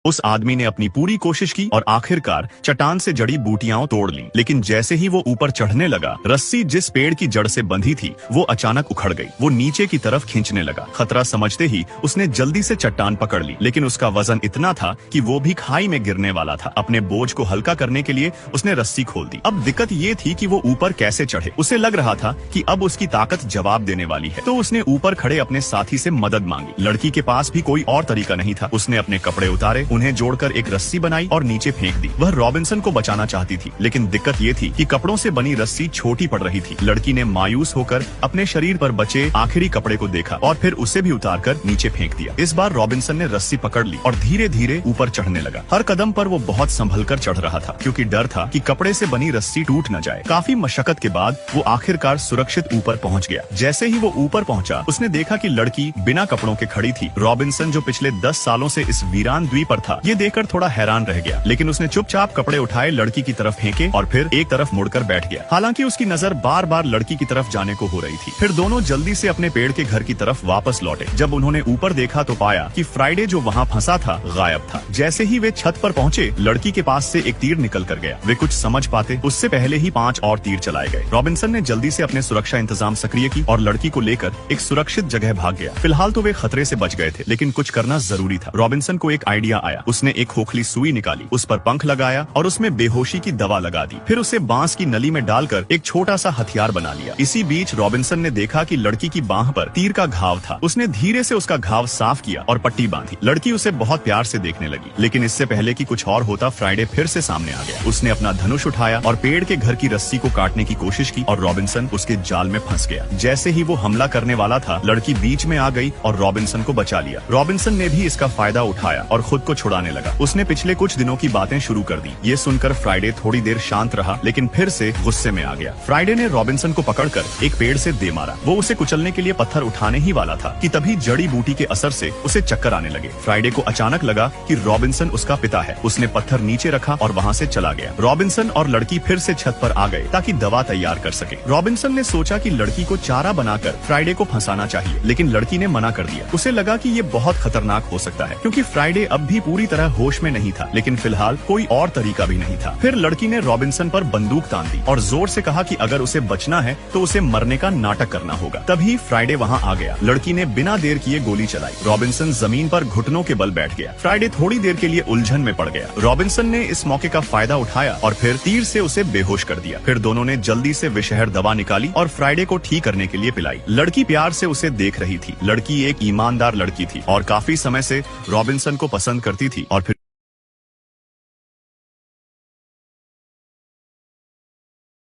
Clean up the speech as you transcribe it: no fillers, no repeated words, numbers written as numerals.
उस आदमी ने अपनी पूरी कोशिश की और आखिरकार चट्टान से जड़ी बूटियां तोड़ ली, लेकिन जैसे ही वो ऊपर चढ़ने लगा, रस्सी जिस पेड़ की जड़ से बंधी थी वो अचानक उखड़ गई। वो नीचे की तरफ खींचने लगा। खतरा समझते ही उसने जल्दी से चट्टान पकड़ ली, लेकिन उसका वजन इतना था कि वो भी खाई में गिरने वाला था। अपने बोझ को हल्का करने के लिए उसने रस्सी खोल दी। अब दिक्कत ये थी कि वो ऊपर कैसे चढ़े। उसे लग रहा था कि अब उसकी ताकत जवाब देने वाली है, तो उसने ऊपर खड़े अपने साथी से मदद मांगी। लड़की के पास भी कोई और तरीका नहीं था। उसने अपने कपड़े उतारे, उन्हें जोड़कर एक रस्सी बनाई और नीचे फेंक दी। वह रॉबिन्सन को बचाना चाहती थी, लेकिन दिक्कत ये थी कि कपड़ों से बनी रस्सी छोटी पड़ रही थी। लड़की ने मायूस होकर अपने शरीर पर बचे आखिरी कपड़े को देखा और फिर उसे भी उतारकर नीचे फेंक दिया। इस बार रॉबिन्सन ने रस्सी पकड़ ली और धीरे धीरे ऊपर चढ़ने लगा। हर कदम पर वो बहुत संभल कर चढ़ रहा था, क्योंकि डर था कि कपड़े से बनी रस्सी टूट न जाए। काफी मशक्कत के बाद वो आखिरकार सुरक्षित ऊपर पहुंच गया। जैसे ही वो ऊपर पहुंचा, उसने देखा कि लड़की बिना कपड़ों के खड़ी थी। रॉबिन्सन, जो पिछले 10 सालों से इस वीरान द्वीप पर था, ये देखकर थोड़ा हैरान रह गया, लेकिन उसने चुपचाप कपड़े उठाए, लड़की की तरफ फेंके और फिर एक तरफ मुड़कर बैठ गया। हालांकि उसकी नजर बार बार लड़की की तरफ जाने को हो रही थी। फिर दोनों जल्दी से अपने पेड़ के घर की तरफ वापस लौटे। जब उन्होंने ऊपर देखा तो पाया कि फ्राइडे जो वहाँ फंसा था गायब था। जैसे ही वे छत पर पहुँचे, लड़की के पास से एक तीर निकल कर गया। वे कुछ समझ पाते उससे पहले ही 5 और तीर चलाए गए। रॉबिन्सन ने जल्दी से अपने सुरक्षा इंतजाम सक्रिय की और लड़की को लेकर एक सुरक्षित जगह भाग गया। फिलहाल तो वे खतरे से बच गए थे, लेकिन कुछ करना जरूरी था। रॉबिन्सन को एक आइडिया आया। उसने एक खोखली सुई निकाली, उस पर पंख लगाया और उसमें बेहोशी की दवा लगा दी। फिर उसे बांस की नली में डालकर एक छोटा सा हथियार बना लिया। इसी बीच रॉबिन्सन ने देखा कि लड़की की बांह पर तीर का घाव था। उसने धीरे से उसका घाव साफ किया और पट्टी बांधी। लड़की उसे बहुत प्यार से देखने लगी, लेकिन इससे पहले कि कुछ और होता, फ्राइडे फिर से सामने आ गया। उसने अपना धनुष उठाया और पेड़ के घर की रस्सी को काटने की कोशिश की और रॉबिन्सन उसके जाल में फंस गया। जैसे ही वो हमला करने वाला था, लड़की बीच में आ गई और रॉबिन्सन को बचा लिया। रॉबिन्सन ने भी इसका फायदा उठाया और खुद को छुड़ाने लगा। उसने पिछले कुछ दिनों की बातें शुरू कर दी। ये सुनकर फ्राइडे थोड़ी देर शांत रहा, लेकिन फिर से गुस्से में आ गया। फ्राइडे ने रॉबिन्सन को पकड़कर एक पेड़ से दे मारा। वो उसे कुचलने के लिए पत्थर उठाने ही वाला था कि तभी जड़ी बूटी के असर से उसे चक्कर आने लगे। फ्राइडे को अचानक लगा कि रॉबिन्सन उसका पिता है। उसने पत्थर नीचे रखा और वहाँ से चला गया। रॉबिन्सन और लड़की फिर से छत पर आ गए ताकि दवा तैयार कर सके। रॉबिन्सन ने सोचा कि लड़की को चारा बनाकर फ्राइडे को फंसाना चाहिए, लेकिन लड़की ने मना कर दिया। उसे लगा कि ये बहुत खतरनाक हो सकता है, क्योंकि फ्राइडे अब भी पूरी तरह होश में नहीं था, लेकिन फिलहाल कोई और तरीका भी नहीं था। फिर लड़की ने रॉबिन्सन पर बंदूक तान दी और जोर से कहा कि अगर उसे बचना है तो उसे मरने का नाटक करना होगा। तभी फ्राइडे वहाँ आ गया। लड़की ने बिना देर किए गोली चलाई। रॉबिन्सन जमीन पर घुटनों के बल बैठ गया। फ्राइडे थोड़ी देर के लिए उलझन में पड़ गया। रॉबिन्सन ने इस मौके का फायदा उठाया और फिर तीर से उसे बेहोश कर दिया। फिर दोनों ने जल्दी से विषहर दवा निकाली और फ्राइडे को ठीक करने के लिए पिलाई। लड़की प्यार से उसे देख रही थी। लड़की एक ईमानदार लड़की थी और काफी समय से रॉबिन्सन को पसंद करती थी। और फिर